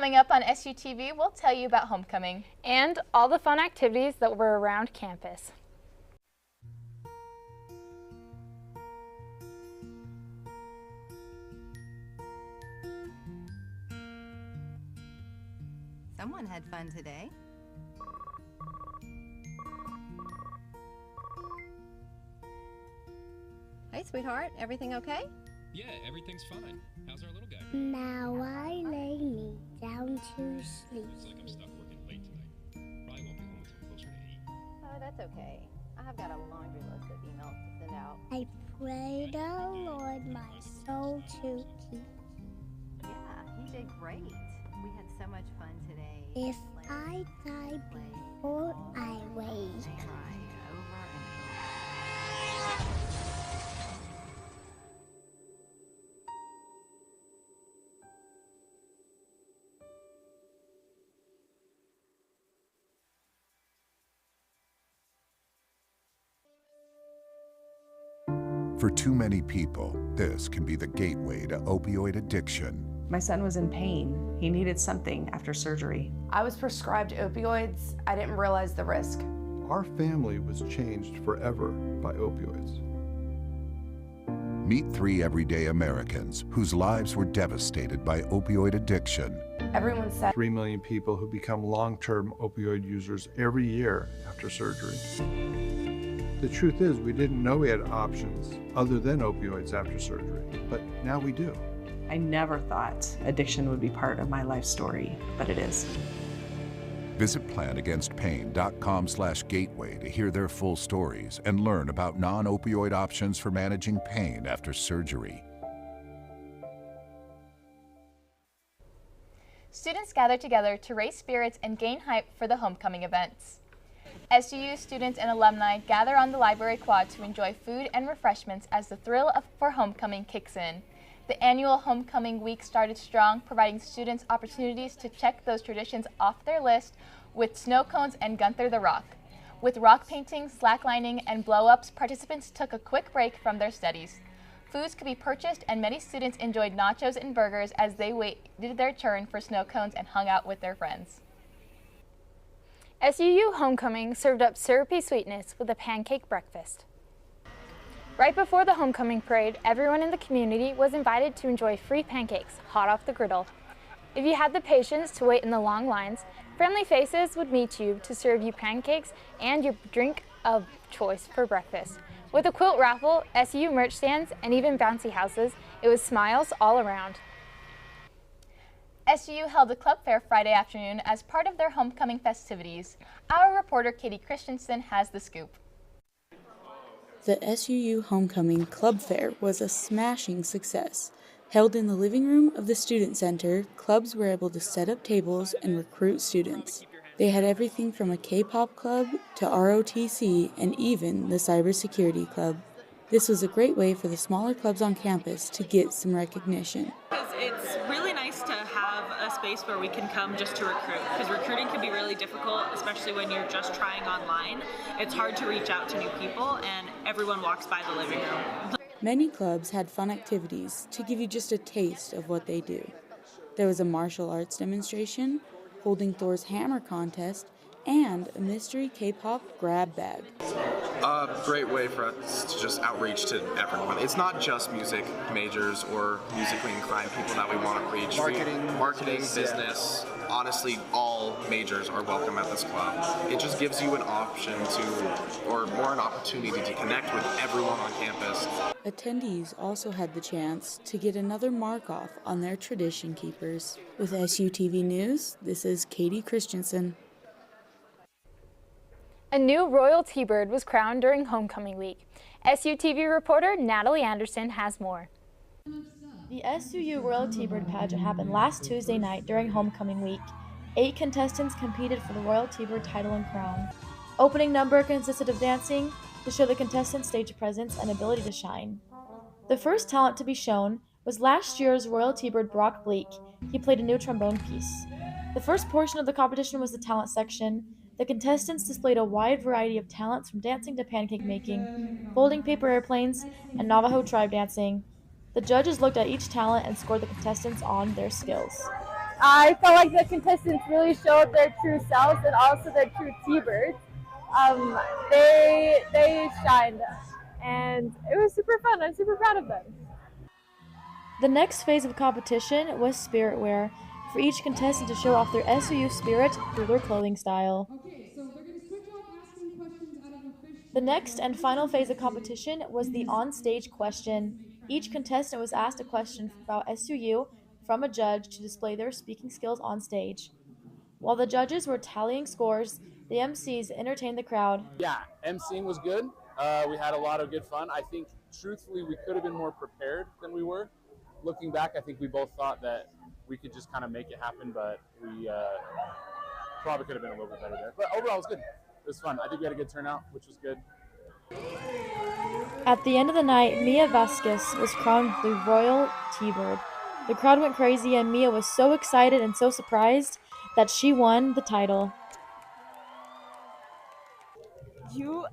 Coming up on SUTV, we'll tell you about homecoming and all the fun activities that were around campus. Someone had fun today. Hey, sweetheart, everything okay? Yeah, everything's fine. How's our little guy? Now I lay me down to sleep. Looks like I'm stuck working late tonight. Probably won't be home until closer to 8. Oh, that's okay. I have got a laundry list of emails to send out. I pray the Lord my soul to keep. Yeah, he did great. We had so much fun today. If I die before I wake. Try over and For too many people, this can be the gateway to opioid addiction. My son was in pain. He needed something after surgery. I was prescribed opioids. I didn't realize the risk. Our family was changed forever by opioids. Meet 3 everyday Americans whose lives were devastated by opioid addiction. Everyone said 3 million people who become long-term opioid users every year after surgery. The truth is, we didn't know we had options other than opioids after surgery, but now we do. I never thought addiction would be part of my life story, but it is. Visit planagainstpain.com/gateway to hear their full stories and learn about non-opioid options for managing pain after surgery. Students gather together to raise spirits and gain hype for the homecoming events. SUU students and alumni gather on the library quad to enjoy food and refreshments as the thrill for homecoming kicks in. The annual homecoming week started strong, providing students opportunities to check those traditions off their list with snow cones and Gunther the Rock. With rock painting, slacklining, and blow-ups, participants took a quick break from their studies. Foods could be purchased, and many students enjoyed nachos and burgers as they waited their turn for snow cones and hung out with their friends. SUU Homecoming served up syrupy sweetness with a pancake breakfast. Right before the homecoming parade, everyone in the community was invited to enjoy free pancakes, hot off the griddle. If you had the patience to wait in the long lines, friendly faces would meet you to serve you pancakes and your drink of choice for breakfast. With a quilt raffle, SUU merch stands, and even bouncy houses, it was smiles all around. SUU held a club fair Friday afternoon as part of their homecoming festivities. Our reporter Katie Christensen has the scoop. The SUU Homecoming Club Fair was a smashing success. Held in the living room of the Student Center, clubs were able to set up tables and recruit students. They had everything from a K-pop club to ROTC and even the Cybersecurity Club. This was a great way for the smaller clubs on campus to get some recognition. It's really nice to have a space where we can come just to recruit, because recruiting can be really difficult, especially when you're just trying online. It's hard to reach out to new people, and everyone walks by the living room. Many clubs had fun activities to give you just a taste of what they do. There was a martial arts demonstration, holding Thor's hammer contest, and a mystery K-pop grab bag. A great way for us to just outreach to everyone. It's not just music majors or musically inclined people that we want to reach. Marketing, business, honestly, all majors are welcome at this club. It just gives you an option or more an opportunity to connect with everyone on campus. Attendees also had the chance to get another mark off on their tradition keepers. With SUTV News, this is Katie Christensen. A new royal T-bird was crowned during homecoming week. SUTV reporter Natalie Anderson has more. The SUU Royal T-bird pageant happened last Tuesday night during homecoming week. 8 contestants competed for the Royal T-bird title and crown. Opening number consisted of dancing to show the contestants' stage presence and ability to shine. The first talent to be shown was last year's Royal T-bird Brock Bleak. He played a new trombone piece. The first portion of the competition was the talent section. The contestants displayed a wide variety of talents from dancing to pancake making, folding paper airplanes, and Navajo tribe dancing. The judges looked at each talent and scored the contestants on their skills. I felt like the contestants really showed their true selves and also their true T-birds. They shined, and it was super fun. I'm super proud of them. The next phase of competition was spirit wear, for each contestant to show off their SUU spirit through their clothing style. The next and final phase of competition was the on-stage question. Each contestant was asked a question about SUU from a judge to display their speaking skills on stage. While the judges were tallying scores, the MCs entertained the crowd. Yeah, MCing was good. We had a lot of good fun. I think, truthfully, we could have been more prepared than we were. Looking back, I think we both thought that we could just kind of make it happen, but we probably could have been a little bit better there. But overall, it was good. It was fun. I think we had a good turnout, which was good. At the end of the night, Mia Vasquez was crowned the Royal T-Bird. The crowd went crazy, and Mia was so excited and so surprised that she won the title.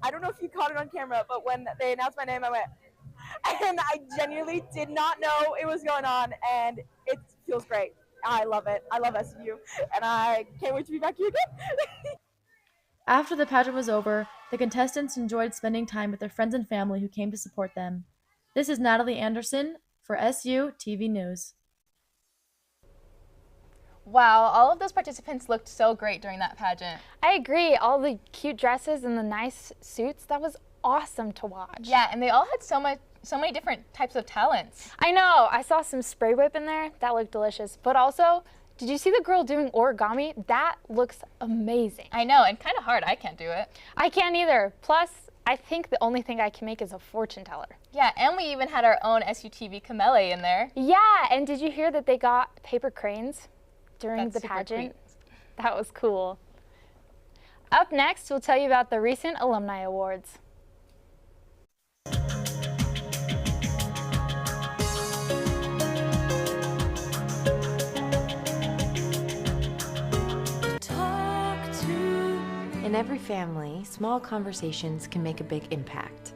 I don't know if you caught it on camera, but when they announced my name, I went, and I genuinely did not know it was going on, and it feels great. I love it. I love SUU, and I can't wait to be back here again. After the pageant was over, the contestants enjoyed spending time with their friends and family who came to support them. This is Natalie Anderson for SUTV News. Wow, all of those participants looked so great during that pageant. I agree. All the cute dresses and the nice suits, that was awesome to watch. Yeah, and they all had so many different types of talents. I know. I saw some spray whip in there. That looked delicious. But also, did you see the girl doing origami? That looks amazing. I know, and kind of hard. I can't do it. I can't either. Plus, I think the only thing I can make is a fortune teller. Yeah, and we even had our own SUTV Kamele in there. Yeah, and did you hear that they got paper cranes during the pageant? That was cool. Up next, we'll tell you about the recent Alumni Awards. In every family, small conversations can make a big impact.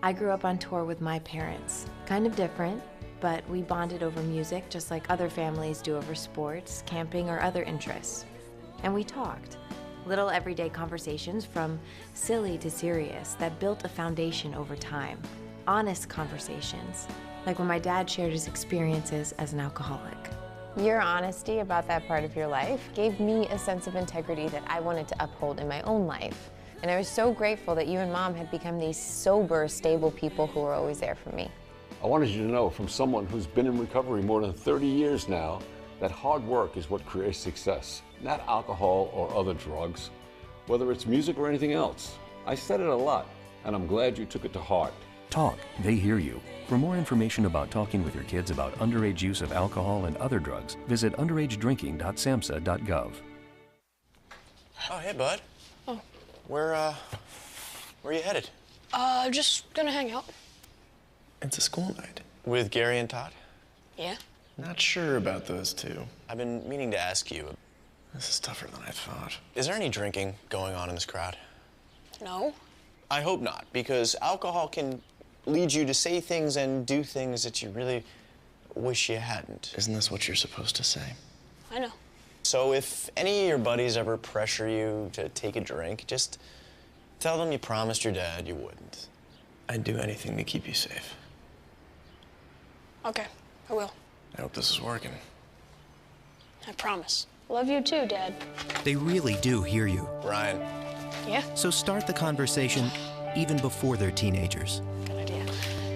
I grew up on tour with my parents. Kind of different, but we bonded over music just like other families do over sports, camping, or other interests. And we talked. Little everyday conversations from silly to serious that built a foundation over time. Honest conversations, like when my dad shared his experiences as an alcoholic. Your honesty about that part of your life gave me a sense of integrity that I wanted to uphold in my own life. And I was so grateful that you and Mom had become these sober, stable people who were always there for me. I wanted you to know from someone who's been in recovery more than 30 years now that hard work is what creates success, not alcohol or other drugs, whether it's music or anything else. I said it a lot, and I'm glad you took it to heart. Talk, they hear you. For more information about talking with your kids about underage use of alcohol and other drugs, visit underagedrinking.samhsa.gov. Oh, hey, bud. Oh. Where are you headed? Just gonna hang out. It's a school night. With Gary and Todd? Yeah. Not sure about those two. I've been meaning to ask you. This is tougher than I thought. Is there any drinking going on in this crowd? No. I hope not, because alcohol can lead you to say things and do things that you really wish you hadn't. Isn't this what you're supposed to say? I know. So if any of your buddies ever pressure you to take a drink, just tell them you promised your dad you wouldn't. I'd do anything to keep you safe. Okay, I will. I hope this is working. I promise. Love you too, Dad. They really do hear you. Ryan. Yeah? So start the conversation even before they're teenagers. Good idea.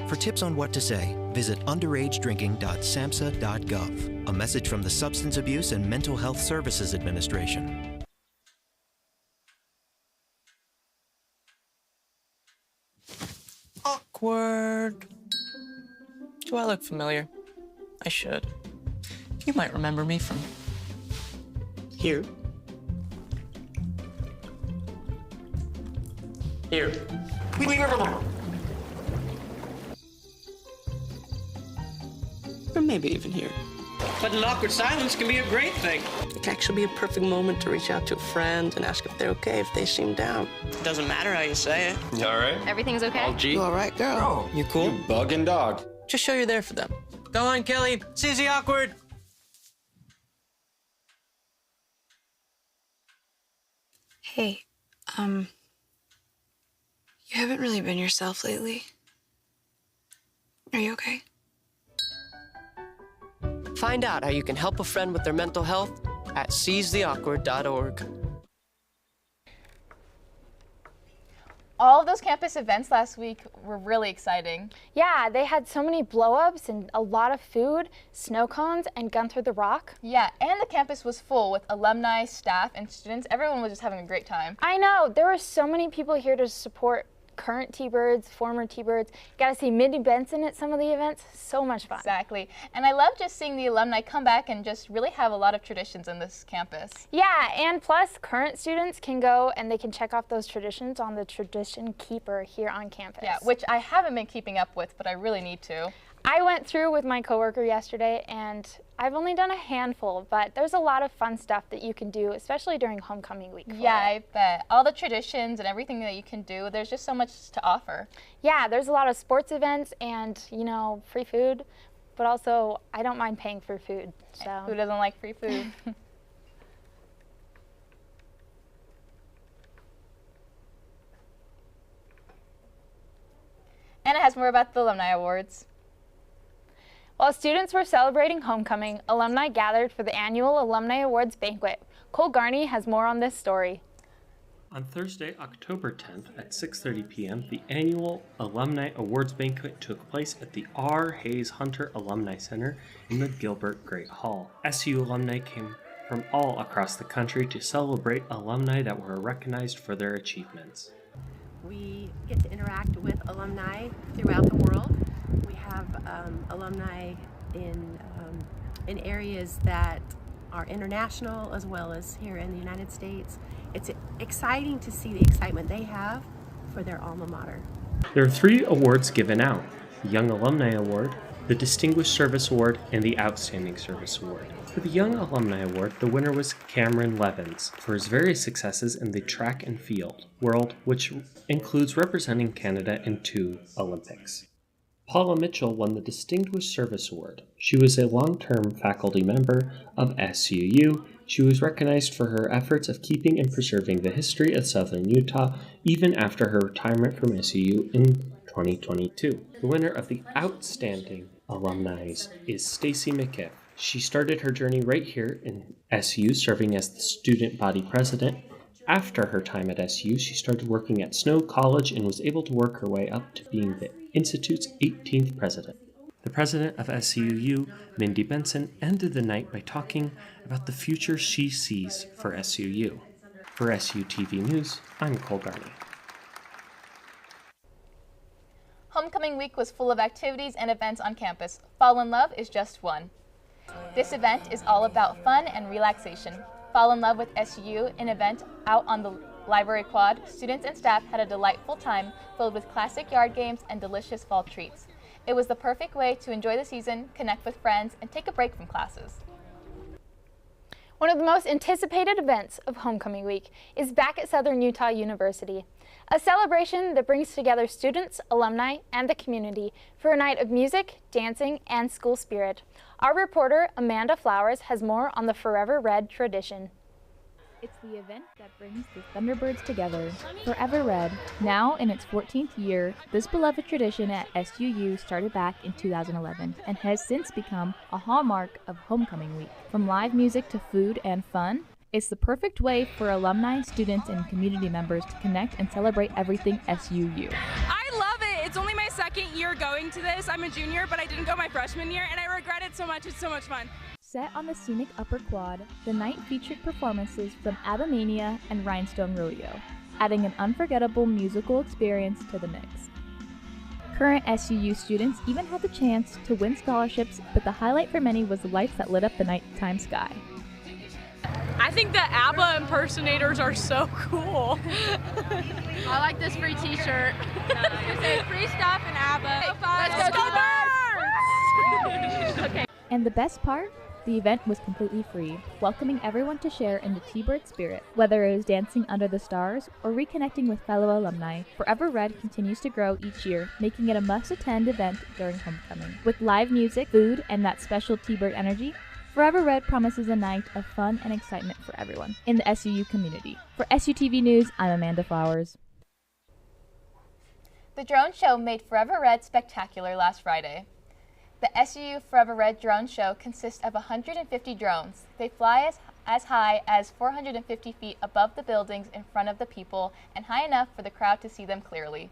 For tips on what to say, visit underagedrinking.samhsa.gov. A message from the Substance Abuse and Mental Health Services Administration. Awkward. Do I look familiar? I should. You might remember me from here. Here. Or maybe even here. But an awkward silence can be a great thing. It can actually be a perfect moment to reach out to a friend and ask if they're okay if they seem down. It doesn't matter how you say it. You all right? Everything's okay? All G. You all right, girl? Oh, You cool? You bugging dog. Just show you're there for them. Go on, Kelly. Seize the awkward. Hey, you haven't really been yourself lately. Are you okay? Find out how you can help a friend with their mental health at seizetheawkward.org. All of those campus events last week were really exciting. Yeah, they had so many blow-ups and a lot of food, snow cones, and Gunther the Rock. Yeah, and the campus was full with alumni, staff, and students. Everyone was just having a great time. I know, there were so many people here to support current T-Birds, former T-Birds. Got to see Mindy Benson at some of the events. So much fun. Exactly. And I love just seeing the alumni come back and just really have a lot of traditions in this campus. Yeah, and plus current students can go and they can check off those traditions on the Tradition Keeper here on campus. Yeah, which I haven't been keeping up with, but I really need to. I went through with my coworker yesterday and I've only done a handful, but there's a lot of fun stuff that you can do, especially during homecoming week. Yeah, I bet. All the traditions and everything that you can do, there's just so much to offer. Yeah, there's a lot of sports events and, you know, free food, but also I don't mind paying for food. So. Who doesn't like free food? Anna has more about the Alumni Awards. While students were celebrating homecoming, alumni gathered for the annual Alumni Awards banquet. Cole Garney has more on this story. On Thursday, October 10th at 6:30 p.m., the annual Alumni Awards banquet took place at the R. Hayes Hunter Alumni Center in the Gilbert Great Hall. SU alumni came from all across the country to celebrate alumni that were recognized for their achievements. We get to interact with alumni throughout the world. We have alumni in areas that are international as well as here in the United States. It's exciting to see the excitement they have for their alma mater. There are 3 awards given out: the Young Alumni Award, the Distinguished Service Award, and the Outstanding Service Award. For the Young Alumni Award, the winner was Cameron Levins for his various successes in the track and field world, which includes representing Canada in 2 Olympics. Paula Mitchell won the Distinguished Service Award. She was a long-term faculty member of SUU. She was recognized for her efforts of keeping and preserving the history of Southern Utah even after her retirement from SUU in 2022. The winner of the Outstanding Alumni is Stacy McKiff. She started her journey right here in SU, serving as the student body president. After her time at SU, she started working at Snow College and was able to work her way up to being the Institute's 18th president. The president of SUU, Mindy Benson, ended the night by talking about the future she sees for SUU. For SUTV News, I'm Cole Garney. Homecoming week was full of activities and events on campus. Fall in Love is just one. This event is all about fun and relaxation. Fall in Love with SU, an event out on the library quad. Students and staff had a delightful time filled with classic yard games and delicious fall treats. It was the perfect way to enjoy the season, connect with friends, and take a break from classes. One of the most anticipated events of homecoming week is back at Southern Utah University, a celebration that brings together students, alumni, and the community for a night of music, dancing, and school spirit. Our reporter, Amanda Flowers, has more on the Forever Red tradition. It's the event that brings the Thunderbirds together. Forever Red, now in its 14th year, this beloved tradition at SUU started back in 2011 and has since become a hallmark of homecoming week. From live music to food and fun, it's the perfect way for alumni, students, and community members to connect and celebrate everything SUU. I love it. It's only my second year going to this. I'm a junior, but I didn't go my freshman year, and I regret it so much. It's so much fun. Set on the scenic Upper Quad, the night featured performances from Abamania and Rhinestone Rodeo, adding an unforgettable musical experience to the mix. Current SUU students even had the chance to win scholarships, but the highlight for many was the lights that lit up the nighttime sky. I think the ABBA impersonators are so cool. I like this free t-shirt. It says free stuff and ABBA. Let's go Birds! Okay. And the best part? The event was completely free, welcoming everyone to share in the T-Bird spirit. Whether it was dancing under the stars or reconnecting with fellow alumni, Forever Red continues to grow each year, making it a must-attend event during homecoming. With live music, food, and that special T-Bird energy, Forever Red promises a night of fun and excitement for everyone in the SUU community. For SUTV News, I'm Amanda Flowers. The drone show made Forever Red spectacular last Friday. The SUU Forever Red drone show consists of 150 drones. They fly as high as 450 feet above the buildings in front of the people and high enough for the crowd to see them clearly.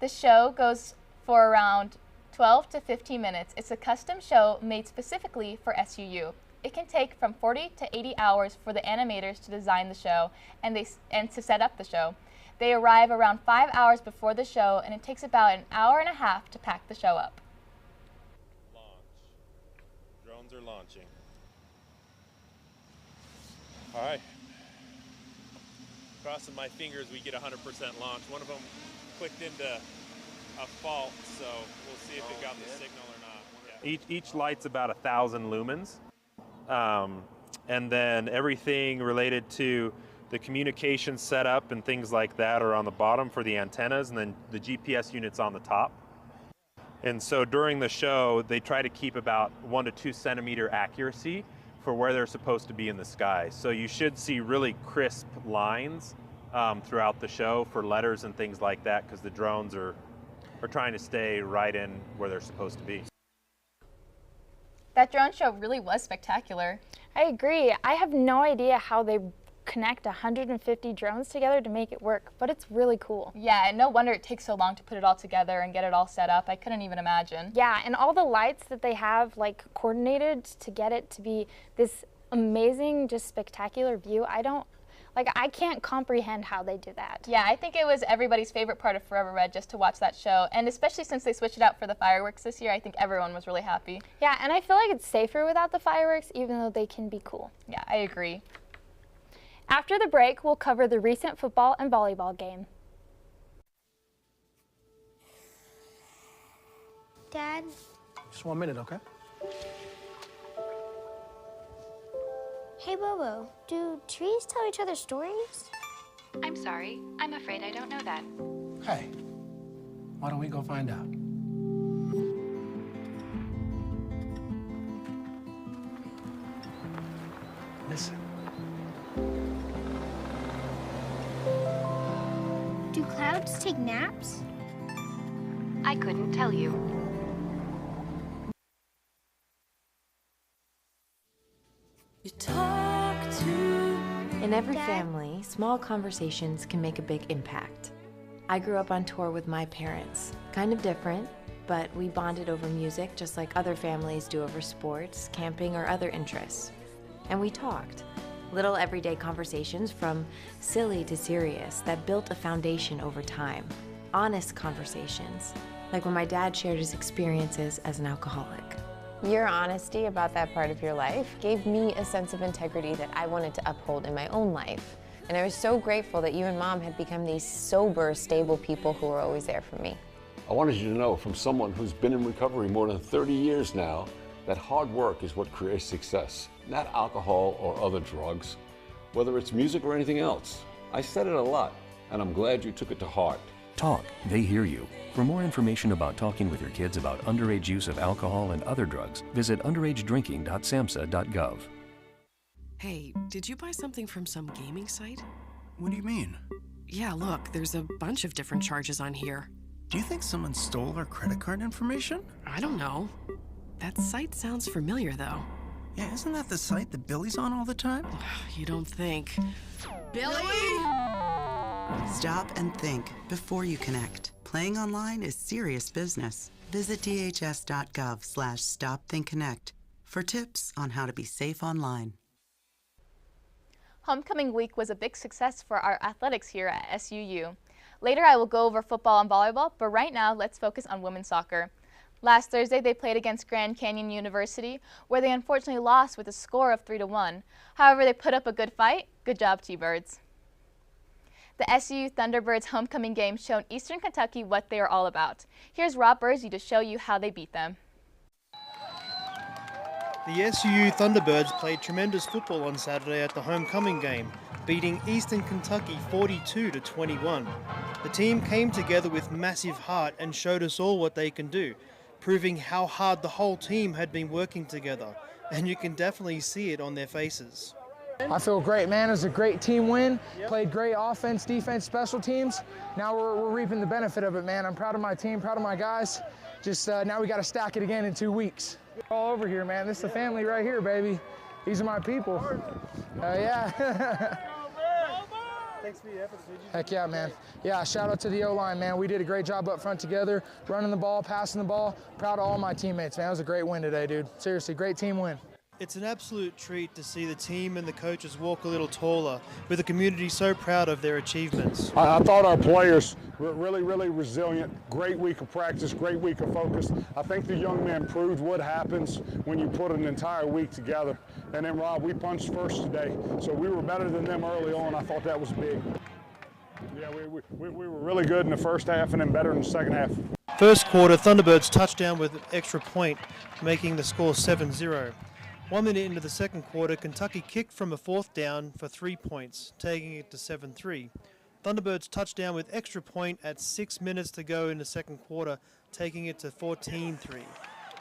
The show goes for around 12 to 15 minutes. It's a custom show made specifically for SUU. It can take from 40 to 80 hours for the animators to design the show and to set up the show. They arrive around 5 hours before the show, and it takes about an hour and a half to pack the show up. Drones are launching. All right. Crossing my fingers we get 100% launch. One of them clicked into a fault, so we'll see if it got the signal or not. Yeah. Each light's about 1,000 lumens. And then everything related to the communication setup and things like that are on the bottom for the antennas, and then the GPS unit's on the top. And so during the show, they try to keep about 1 to 2 centimeter accuracy for where they're supposed to be in the sky. So you should see really crisp lines throughout the show for letters and things like that, because the drones are trying to stay right in where they're supposed to be. That drone show really was spectacular. I agree. I have no idea how they connect 150 drones together to make it work, but it's really cool. Yeah, and no wonder it takes so long to put it all together and get it all set up. I couldn't even imagine. Yeah, and all the lights that they have like coordinated to get it to be this amazing, just spectacular view. I can't comprehend how they do that. Yeah, I think it was everybody's favorite part of Forever Red, just to watch that show. And especially since they switched it out for the fireworks this year, I think everyone was really happy. Yeah, and I feel like it's safer without the fireworks, even though they can be cool. Yeah, I agree. After the break, we'll cover the recent football and volleyball game. Dad? Just 1 minute, okay? Hey, Bobo, do trees tell each other stories? I'm sorry. I'm afraid I don't know that. Hey, why don't we go find out? Listen. Do clouds take naps? I couldn't tell you. In every family, small conversations can make a big impact. I grew up on tour with my parents. Kind of different, but we bonded over music just like other families do over sports, camping, or other interests. And we talked. Little everyday conversations from silly to serious that built a foundation over time. Honest conversations, like when my dad shared his experiences as an alcoholic. Your honesty about that part of your life gave me a sense of integrity that I wanted to uphold in my own life. And I was so grateful that you and Mom had become these sober, stable people who were always there for me. I wanted you to know from someone who's been in recovery more than 30 years now that hard work is what creates success, not alcohol or other drugs, whether it's music or anything else. I said it a lot, and I'm glad you took it to heart. Talk, they hear you. For more information about talking with your kids about underage use of alcohol and other drugs, visit underagedrinking.samhsa.gov. Hey, did you buy something from some gaming site? What do you mean? Yeah, look, there's a bunch of different charges on here. Do you think someone stole our credit card information? I don't know. That site sounds familiar, though. Yeah, isn't that the site that Billy's on all the time? You don't think. Billy! Stop and think before you connect. Playing online is serious business. Visit dhs.gov/stopthinkconnect for tips on how to be safe online. Homecoming week was a big success for our athletics here at SUU. Later I will go over football and volleyball, but right now let's focus on women's soccer. Last Thursday they played against Grand Canyon University, where they unfortunately lost with a score of 3-1. However, they put up a good fight. Good job, T-Birds. The SUU Thunderbirds homecoming game showed Eastern Kentucky what they are all about. Here's Rob Bursey to show you how they beat them. The SUU Thunderbirds played tremendous football on Saturday at the homecoming game, beating Eastern Kentucky 42-21. The team came together with massive heart and showed us all what they can do, proving how hard the whole team had been working together. and you can definitely see it on their faces. I feel great, man. It was a great team win. Played great offense, defense, special teams. Now we're reaping the benefit of it, man. I'm proud of my team, proud of my guys. Just now we got to stack it again in 2 weeks. All over here, man. This is the family right here, baby. These are my people. Yeah. Thanks for your efforts, dude. Heck yeah, man. Yeah, shout out to the O-line, man. We did a great job up front together, running the ball, passing the ball. Proud of all my teammates, man. It was a great win today, dude. Seriously, great team win. It's an absolute treat to see the team and the coaches walk a little taller, with the community so proud of their achievements. I thought our players were really resilient. Great week of practice, great week of focus. I think the young men proved what happens when you put an entire week together. And then, Rob, we punched first today, so we were better than them early on. I thought that was big. Yeah, we were really good in the first half and then better in the second half. First quarter, Thunderbirds touchdown with an extra point, making the score 7-0. 1 minute into the second quarter, Kentucky kicked from a fourth down for 3 points, taking it to 7-3. Thunderbirds touchdown with extra point at 6 minutes to go in the second quarter, taking it to 14-3.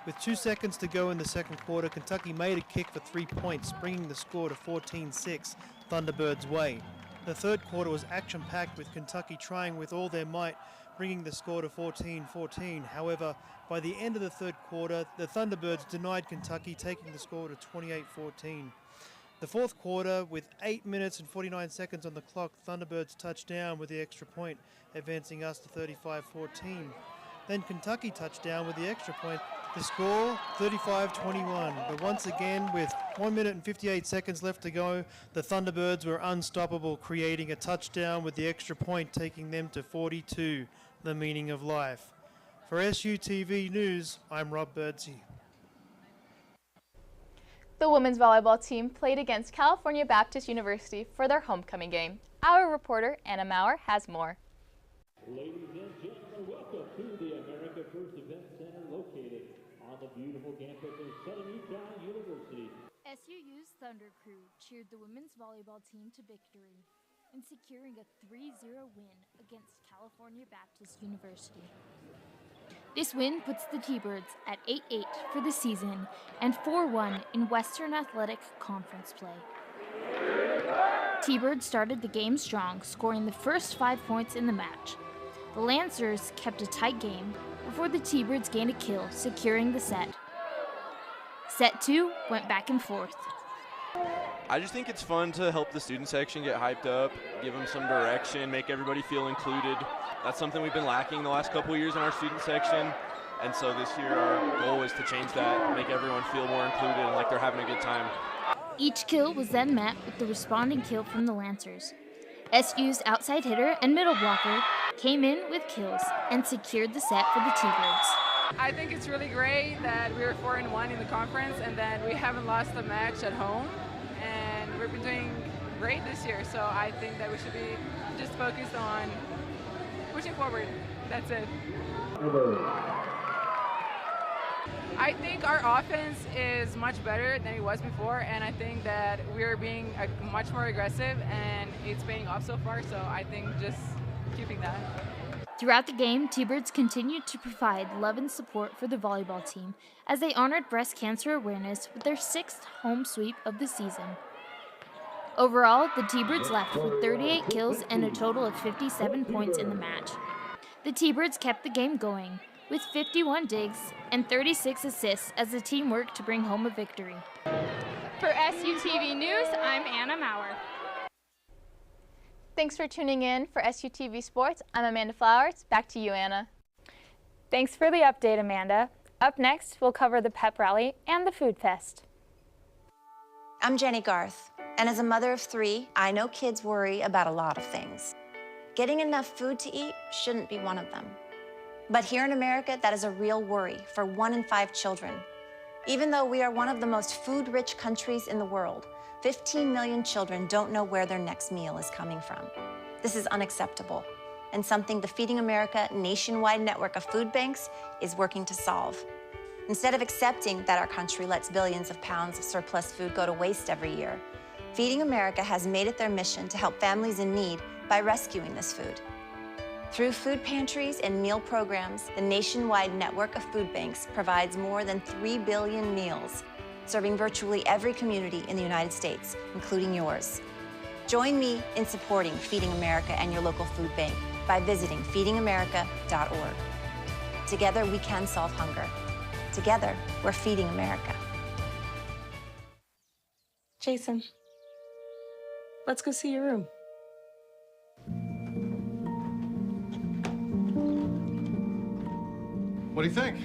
With 2 seconds to go in the second quarter, Kentucky made a kick for 3 points, bringing the score to 14-6, Thunderbirds' way. The third quarter was action-packed, with Kentucky trying with all their might, bringing the score to 14-14. However, by the end of the third quarter, the Thunderbirds denied Kentucky, taking the score to 28-14. The fourth quarter, with 8 minutes and 49 seconds on the clock, Thunderbirds touched down with the extra point, advancing us to 35-14. Then Kentucky touched down with the extra point. The score, 35-21. But once again, with 1 minute and 58 seconds left to go, the Thunderbirds were unstoppable, creating a touchdown with the extra point, taking them to 42, the meaning of life. For SUTV News, I'm Rob Birdsey. The women's volleyball team played against California Baptist University for their homecoming game. Our reporter, Anna Maurer, has more. Ladies and gentlemen, welcome to the America First Event Center located on the beautiful campus of Southern Utah University. SUU's Thunder Crew cheered the women's volleyball team to victory in securing a 3-0 win against California Baptist University. This win puts the T-Birds at 8-8 for the season and 4-1 in Western Athletic Conference play. T-Birds started the game strong, scoring the first 5 points in the match. The Lancers kept a tight game before the T-Birds gained a kill, securing the set. Set 2 went back and forth. I just think it's fun to help the student section get hyped up, give them some direction, make everybody feel included. That's something we've been lacking the last couple of years in our student section. And so this year our goal is to change that, make everyone feel more included and like they're having a good time. Each kill was then met with the responding kill from the Lancers. SU's outside hitter and middle blocker came in with kills and secured the set for the T-Birds. I think it's really great that we were 4-1 in the conference and that we haven't lost a match at home. And we've been doing great this year, so I think that we should be just focused on pushing forward. That's it. I think our offense is much better than it was before, and I think that we're being much more aggressive, and it's paying off so far, so I think just keeping that. Throughout the game, T-Birds continued to provide love and support for the volleyball team as they honored breast cancer awareness with their 6th home sweep of the season. Overall, the T-Birds left with 38 kills and a total of 57 points in the match. The T-Birds kept the game going with 51 digs and 36 assists as the team worked to bring home a victory. For SUTV News, I'm Anna Maurer. Thanks for tuning in for SUTV Sports. I'm Amanda Flowers. Back to you, Anna. Thanks for the update, Amanda. Up next, we'll cover the pep rally and the food fest. I'm Jenny Garth, and as a mother of 3, I know kids worry about a lot of things. Getting enough food to eat shouldn't be one of them. But here in America, that is a real worry for 1 in 5 children. Even though we are one of the most food-rich countries in the world, 15 million children don't know where their next meal is coming from. This is unacceptable, and something the Feeding America nationwide network of food banks is working to solve. Instead of accepting that our country lets billions of pounds of surplus food go to waste every year, Feeding America has made it their mission to help families in need by rescuing this food. Through food pantries and meal programs, the nationwide network of food banks provides more than 3 billion meals, serving virtually every community in the United States, including yours. Join me in supporting Feeding America and your local food bank by visiting feedingamerica.org. Together, we can solve hunger. Together, we're feeding America. Jason, let's go see your room. What do you think?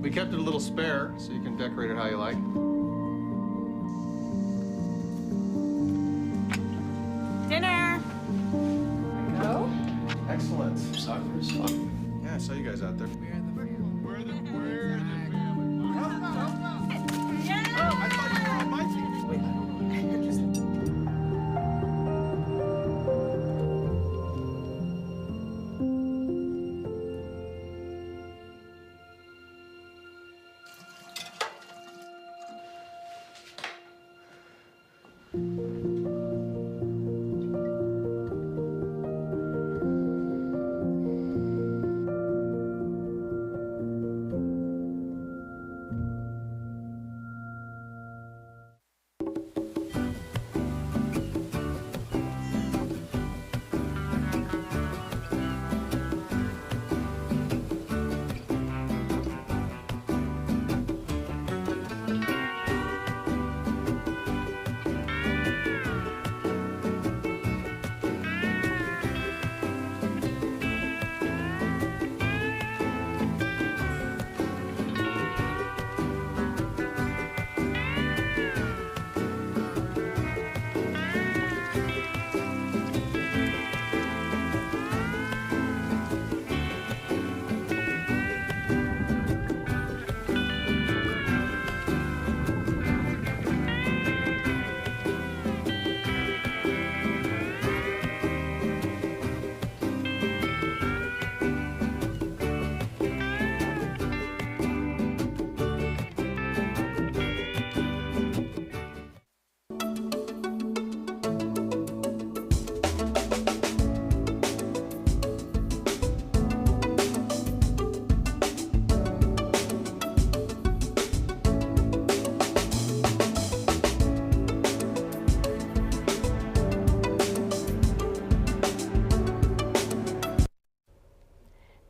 We kept it a little spare, so you can decorate it how you like. Dinner! Go. Excellent. Soccer is fun. Yeah, I saw you guys out there. We're the family. Yeah! Oh, I thought you were on my team. Wait,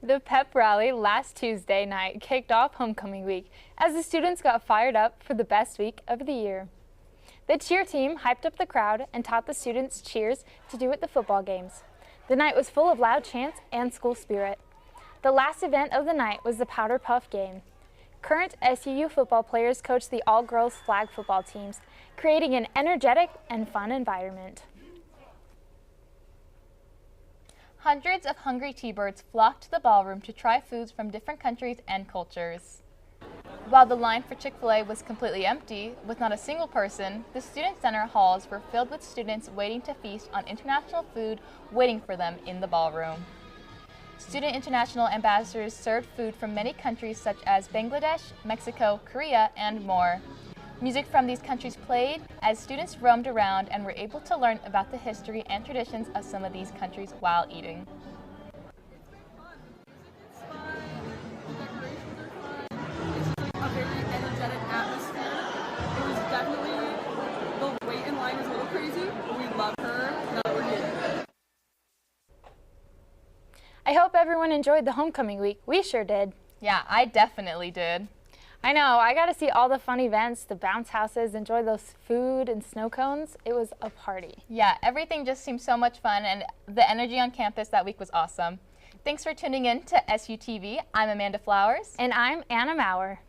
The pep rally last Tuesday night kicked off homecoming week as the students got fired up for the best week of the year. The cheer team hyped up the crowd and taught the students cheers to do at the football games. The night was full of loud chants and school spirit. The last event of the night was the Powder Puff game. Current SUU football players coached the all-girls flag football teams, creating an energetic and fun environment. Hundreds of hungry T-birds flocked to the ballroom to try foods from different countries and cultures. While the line for Chick-fil-A was completely empty, with not a single person, the student center halls were filled with students waiting to feast on international food waiting for them in the ballroom. Student international ambassadors served food from many countries such as Bangladesh, Mexico, Korea, and more. Music from these countries played as students roamed around and were able to learn about the history and traditions of some of these countries while eating. A very energetic atmosphere. It was definitely, the wait in line is a little crazy, but we love her, now that we're here. I hope everyone enjoyed the homecoming week. We sure did. Yeah, I definitely did. I know, I got to see all the fun events, the bounce houses, enjoy those food and snow cones. It was a party. Yeah, everything just seemed so much fun, and the energy on campus that week was awesome. Thanks for tuning in to SUTV. I'm Amanda Flowers. And I'm Anna Maurer.